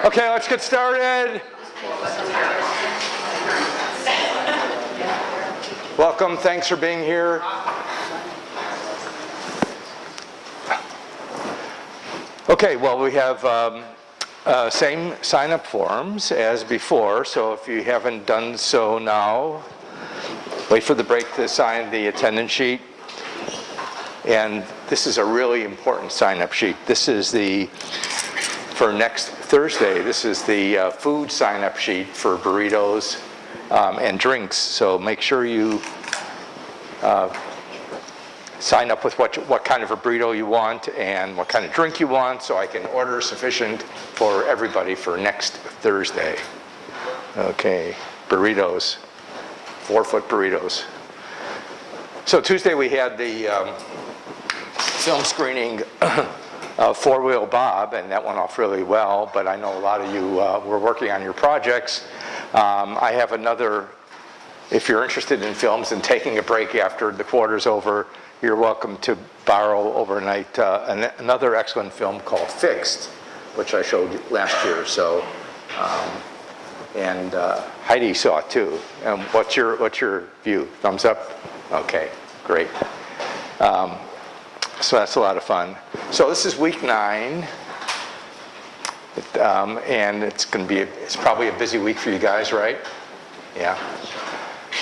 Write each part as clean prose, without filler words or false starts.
Okay, let's get started. Welcome, thanks for being here. Okay, well, we have same sign-up forms as before, so if you haven't done so now, wait for the break to sign the attendance sheet. And this is a really important sign-up sheet. This is for next Thursday, this is the food sign-up sheet for burritos and drinks. So make sure you sign up with what kind of a burrito you want and what kind of drink you want, so I can order sufficient for everybody for next Thursday. Okay, burritos, 4-foot burritos. So Tuesday we had the film screening of Four-Wheel Bob, and that went off really well, but I know a lot of you were working on your projects. I have another, if you're interested in films and taking a break after the quarter's over, you're welcome to borrow overnight another excellent film called Fixed, which I showed last year. So, and Heidi saw it too. What's your view? Thumbs up? Okay, great. So that's a lot of fun. So this is week 9, and it's probably a busy week for you guys, right? Yeah.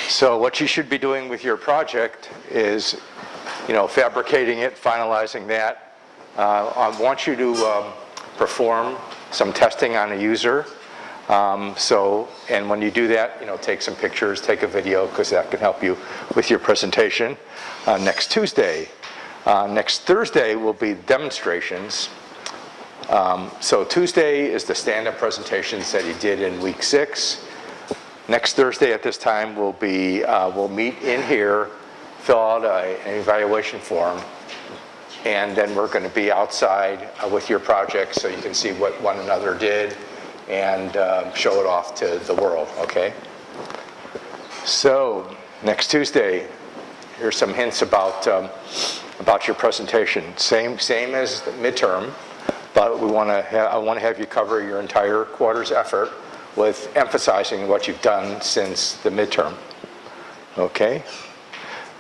So what you should be doing with your project is, fabricating it, finalizing that. I want you to perform some testing on a user. And when you do that, take some pictures, take a video, because that can help you with your presentation next Tuesday. Next Thursday will be demonstrations. So Tuesday is the stand-up presentations that you did in week 6. Next Thursday at this time we'll meet in here, fill out an evaluation form, and then we're going to be outside with your project so you can see what one another did and show it off to the world, okay? So next Tuesday, here's some hints about your presentation. Same as the midterm, but I want to have you cover your entire quarter's effort with emphasizing what you've done since the midterm. Okay?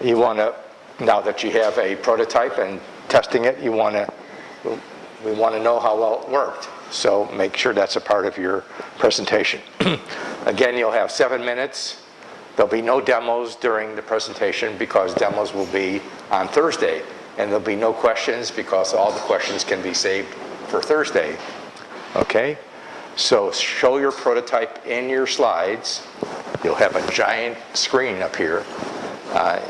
You want to, now that you have a prototype and testing it, we want to know how well it worked. So make sure that's a part of your presentation. Again, you'll have 7 minutes. There'll be no demos during the presentation because demos will be on Thursday. And there'll be no questions because all the questions can be saved for Thursday. Okay? So show your prototype in your slides. You'll have a giant screen up here.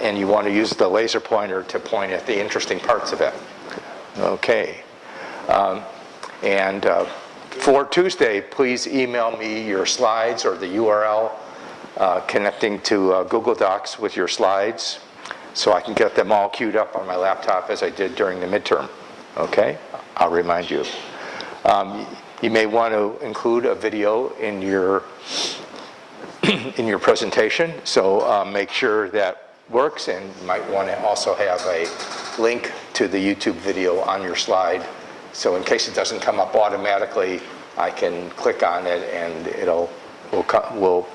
And you want to use the laser pointer to point at the interesting parts of it. Okay. For Tuesday, please email me your slides or the URL connecting to Google Docs with your slides so I can get them all queued up on my laptop as I did during the midterm. Okay? I'll remind you. You may want to include a video in your presentation, so make sure that works, and you might want to also have a link to the YouTube video on your slide, so in case it doesn't come up automatically, I can click on it and we'll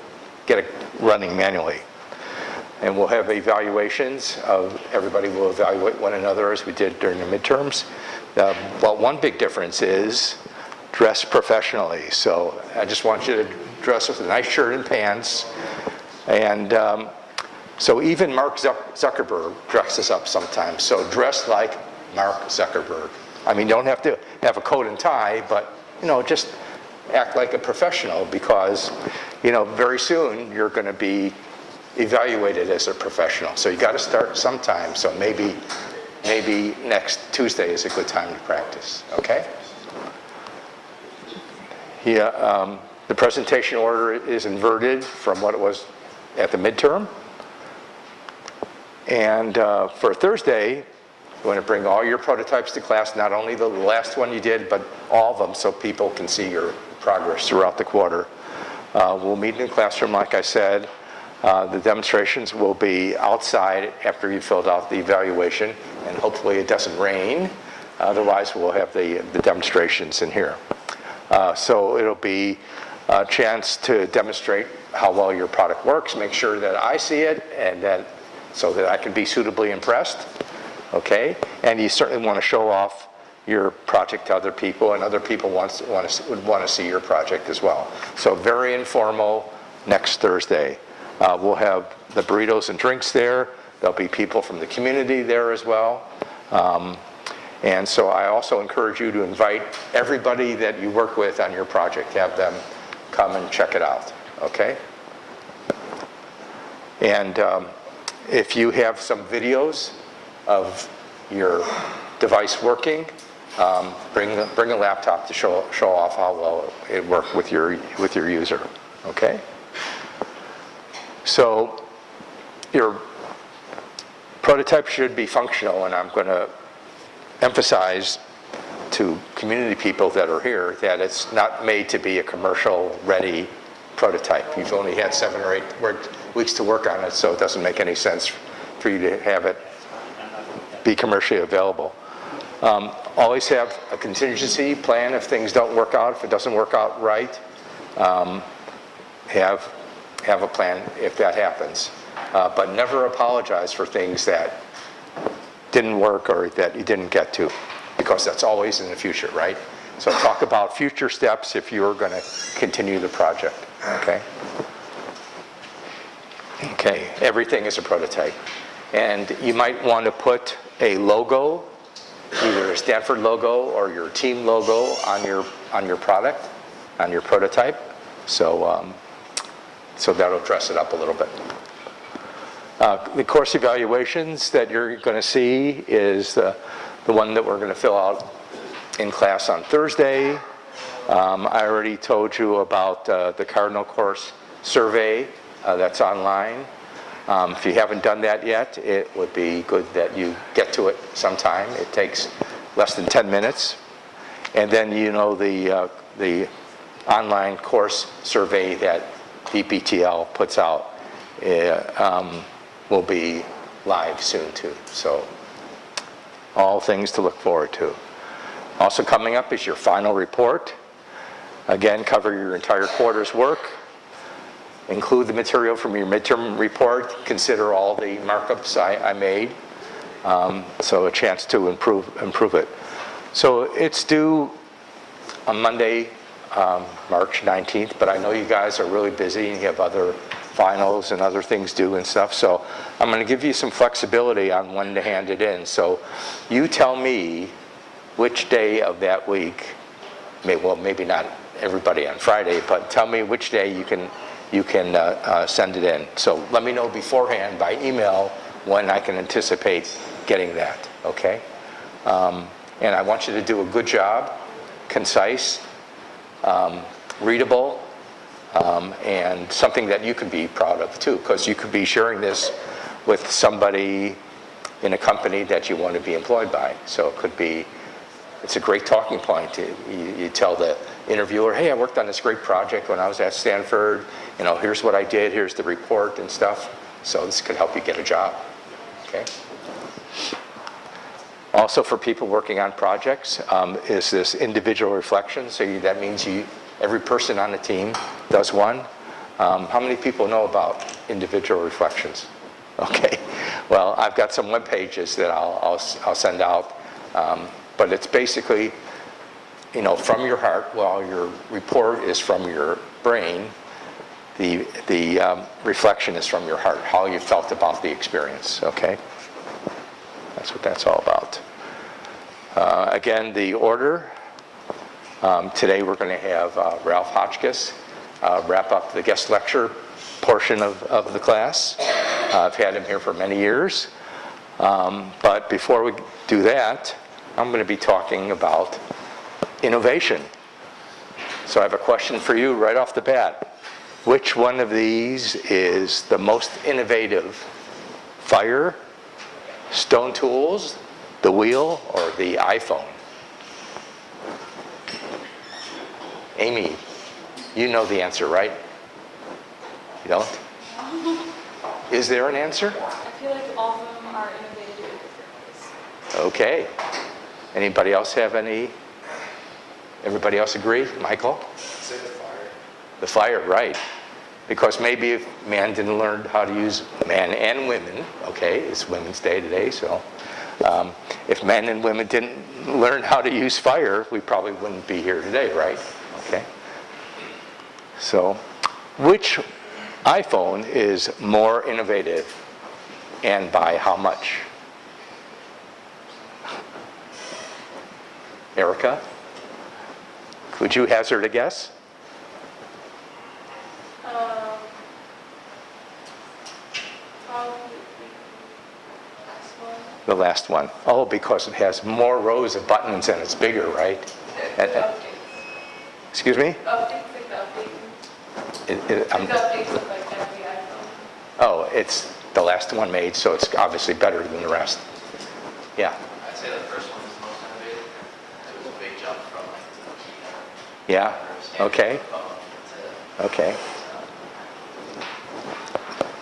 get it running manually. And we'll have evaluations everybody will evaluate one another as we did during the midterms. Well, one big difference is dress professionally. So I just want you to dress with a nice shirt and pants. And so even Mark Zuckerberg dresses up sometimes. So dress like Mark Zuckerberg. I mean, you don't have to have a coat and tie, but just act like a professional because, very soon you're going to be evaluated as a professional. So you got to start sometime. So maybe next Tuesday is a good time to practice. Okay? Yeah. The presentation order is inverted from what it was at the midterm. And for Thursday, you want to bring all your prototypes to class, not only the last one you did, but all of them so people can see your progress throughout the quarter. We'll meet in the classroom, like I said. The demonstrations will be outside after you filled out the evaluation, and hopefully it doesn't rain. Otherwise, we'll have the demonstrations in here. So it'll be a chance to demonstrate how well your product works, make sure that I see it, and that so that I can be suitably impressed, okay? And you certainly want to show off your project to other people, and other people would want to see your project as well. So very informal next Thursday. We'll have the burritos and drinks there. There'll be people from the community there as well. And so I also encourage you to invite everybody that you work with on your project, have them come and check it out, okay? And if you have some videos of your device working, bring a laptop to show off how well it worked with your user, okay? So your prototype should be functional, and I'm going to emphasize to community people that are here that it's not made to be a commercial ready prototype. You've only had 7 or 8 weeks to work on it, so it doesn't make any sense for you to have it be commercially available. Always have a contingency plan if things don't work out. If it doesn't work out right, have a plan if that happens. But never apologize for things that didn't work or that you didn't get to, because that's always in the future, right? So talk about future steps if you're going to continue the project, okay? Okay, everything is a prototype. And you might want to put a logo, either a Stanford logo or your team logo on your product, on your prototype. So, so that'll dress it up a little bit. The course evaluations that you're going to see is the one that we're going to fill out in class on Thursday. I already told you about the Cardinal course survey that's online. If you haven't done that yet, it would be good that you get to it sometime. It takes less than 10 minutes. And then, you know, the online course survey that DPTL puts out will be live soon too. So all things to look forward to. Also coming up is your final report. Again, cover your entire quarter's work. Include the material from your midterm report. Consider all the markups I made. So a chance to improve it. So it's due on Monday, March 19th, but I know you guys are really busy and you have other finals and other things due and stuff. So I'm going to give you some flexibility on when to hand it in. So you tell me which day of that week, well, maybe not everybody on Friday, but tell me which day you can send it in. So let me know beforehand by email when I can anticipate getting that, okay? And I want you to do a good job, concise, readable, and something that you can be proud of too, because you could be sharing this with somebody in a company that you want to be employed by. So it could be, it's a great talking point. You tell the interviewer, hey, I worked on this great project when I was at Stanford. You know, here's what I did, here's the report and stuff. So this could help you get a job, okay? Also for people working on projects is this individual reflection. So that means every person on the team does one. How many people know about individual reflections? Okay, well, I've got some web pages that I'll send out. But it's basically, you know, from your heart, while your report is from your brain, the reflection is from your heart, how you felt about the experience, okay? That's what that's all about. Again, the order. Today we're going to have Ralph Hotchkiss wrap up the guest lecture portion of the class. I've had him here for many years. But before we do that, I'm going to be talking about innovation. So I have a question for you right off the bat. Which one of these is the most innovative? Fire, Stone Tools, the wheel, or the iPhone? Amy, you know the answer, right? You don't? Is there an answer? I feel like all of them are innovative in different ways. Okay. Anybody else have any Everybody else agree? Michael? Say the fire. The fire, right. Because maybe if man didn't learn how to use, man and women, okay, it's Women's Day today, so if men and women didn't learn how to use fire, we probably wouldn't be here today, right? Okay. So, which iPhone is more innovative and by how much? Erica? Could you hazard a guess? Probably last one. The last one. Oh, because it has more rows of buttons and it's bigger, right? Updates. Excuse me? Updates, like the updates. It- Like the updates with like every iPhone. oh, it's the last one made, so it's obviously better than the rest. Yeah, I'd say the first one was the most innovative. It was a big jump from like the keyboard. yeah, okay, That's it. okay.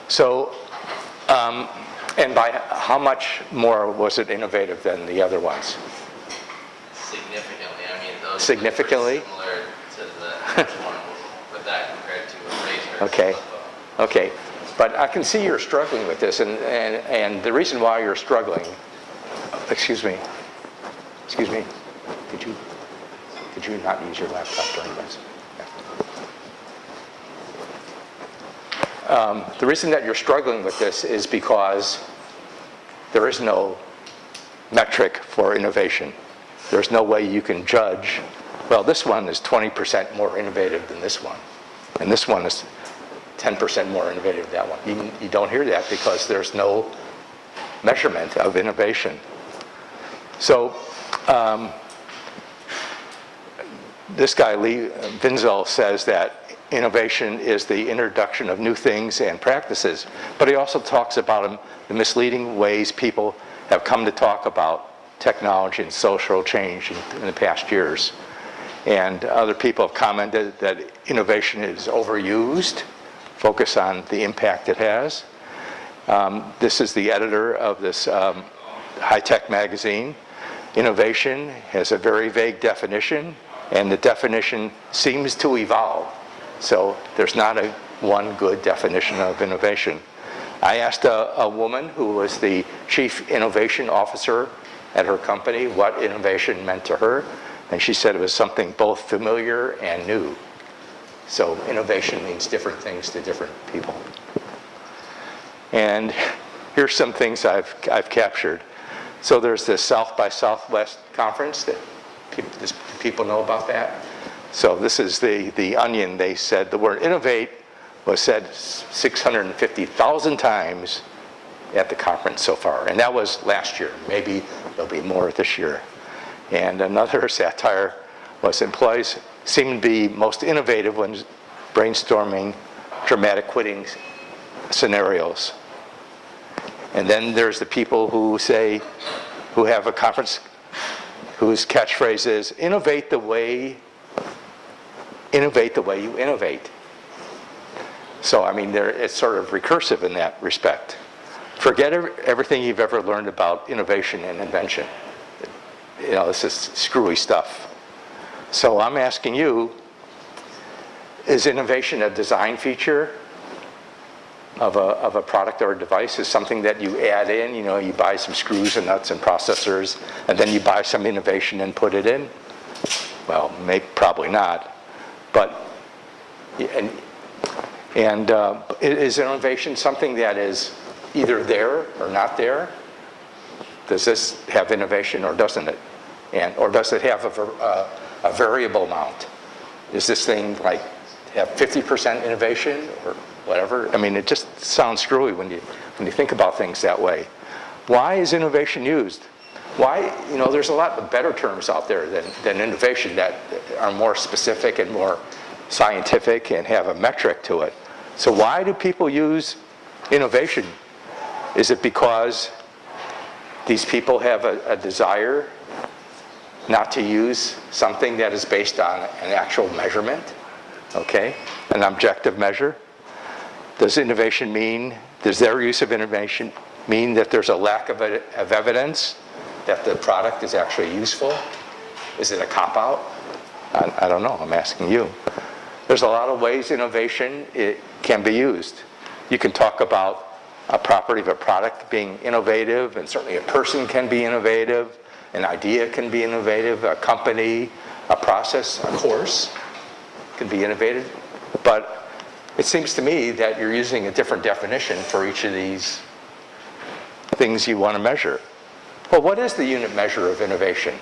So, and by how much more was it innovative than the other ones? Significantly. I mean, those Significantly? were similar to the first one with that compared to a Razor. Okay. flip phone. Okay, but I can see you're struggling with this, and the reason why you're struggling, excuse me, could you not use your laptop during this? The reason that you're struggling with this is because there is no metric for innovation. There's no way you can judge, well, this one is 20% more innovative than this one, and this one is 10% more innovative than that one. You don't hear that because there's no measurement of innovation. So this guy, Lee Vinzel, says that innovation is the introduction of new things and practices, but he also talks about the misleading ways people have come to talk about technology and social change in the past years. And other people have commented that innovation is overused, focus on the impact it has. This is the editor of this high-tech magazine. Innovation has a very vague definition, and the definition seems to evolve. So there's not one good definition of innovation. I asked a woman who was the chief innovation officer at her company what innovation meant to her, and she said it was something both familiar and new. So innovation means different things to different people. And here's some things I've captured. So there's this South by Southwest conference that people know about that. So this is the Onion. They said the word innovate was said 650,000 times at the conference so far. And that was last year. Maybe there'll be more this year. And another satire was employees seem to be most innovative when brainstorming dramatic quitting scenarios. And then there's the people who have a conference whose catchphrase is, innovate the way you innovate. So, I mean, it's sort of recursive in that respect. Forget everything you've ever learned about innovation and invention. You know, this is screwy stuff. So I'm asking you, is innovation a design feature of a product or a device? Is something that you add in? You know, you buy some screws and nuts and processors, and then you buy some innovation and put it in? Well, probably not. But, is innovation something that is either there or not there? Does this have innovation or doesn't it? Or does it have a variable amount? Is this thing like have 50% innovation or whatever? I mean, it just sounds screwy when you think about things that way. Why is innovation used? Why, you know, there's a lot of better terms out there than innovation that are more specific and more scientific and have a metric to it. So why do people use innovation? Is it because these people have a desire not to use something that is based on an actual measurement, okay, an objective measure? Does their use of innovation mean that there's a lack of evidence that the product is actually useful? Is it a cop-out? I don't know, I'm asking you. There's a lot of ways innovation can be used. You can talk about a property of a product being innovative, and certainly a person can be innovative, an idea can be innovative, a company, a process, a course can be innovative. But it seems to me that you're using a different definition for each of these things you want to measure. Well, what is the unit measure of innovation?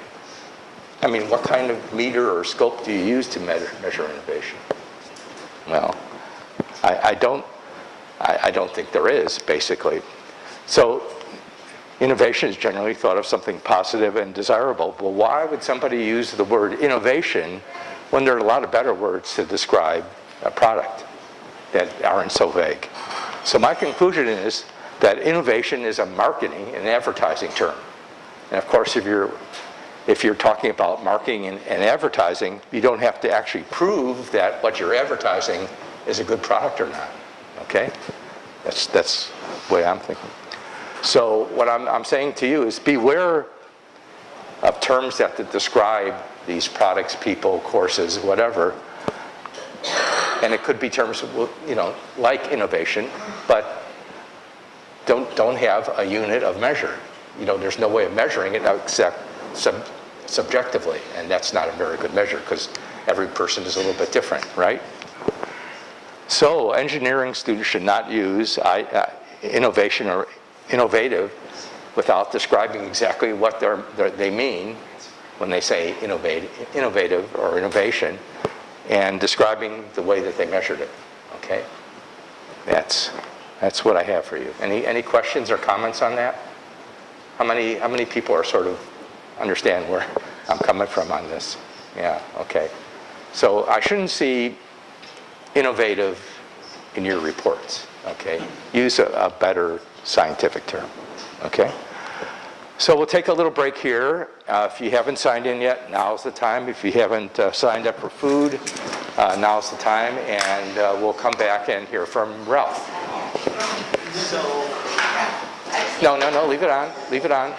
I mean, what kind of meter or scope do you use to measure innovation? Well, I don't think there is, basically. So innovation is generally thought of something positive and desirable. Well, why would somebody use the word innovation when there are a lot of better words to describe a product that aren't so vague? So my conclusion is that innovation is a marketing and advertising term. And of course, if you're talking about marketing and advertising, you don't have to actually prove that what you're advertising is a good product or not. Okay? That's the way I'm thinking. So what I'm saying to you is beware of terms that describe these products, people, courses, whatever. And it could be terms, like innovation, but don't have a unit of measure. There's no way of measuring it except subjectively, and that's not a very good measure because every person is a little bit different, right? So engineering students should not use innovation or innovative without describing exactly what they mean when they say innovative or innovation, and describing the way that they measured it. Okay, that's what I have for you. Any questions or comments on that? How many people are sort of understand where I'm coming from on this? Yeah. Okay. So I shouldn't see innovative in your reports. Okay. Use a better scientific term. Okay. So we'll take a little break here. If you haven't signed in yet, now's the time. If you haven't signed up for food, now's the time. And we'll come back and hear from Ralph. No, leave it on. Leave it on.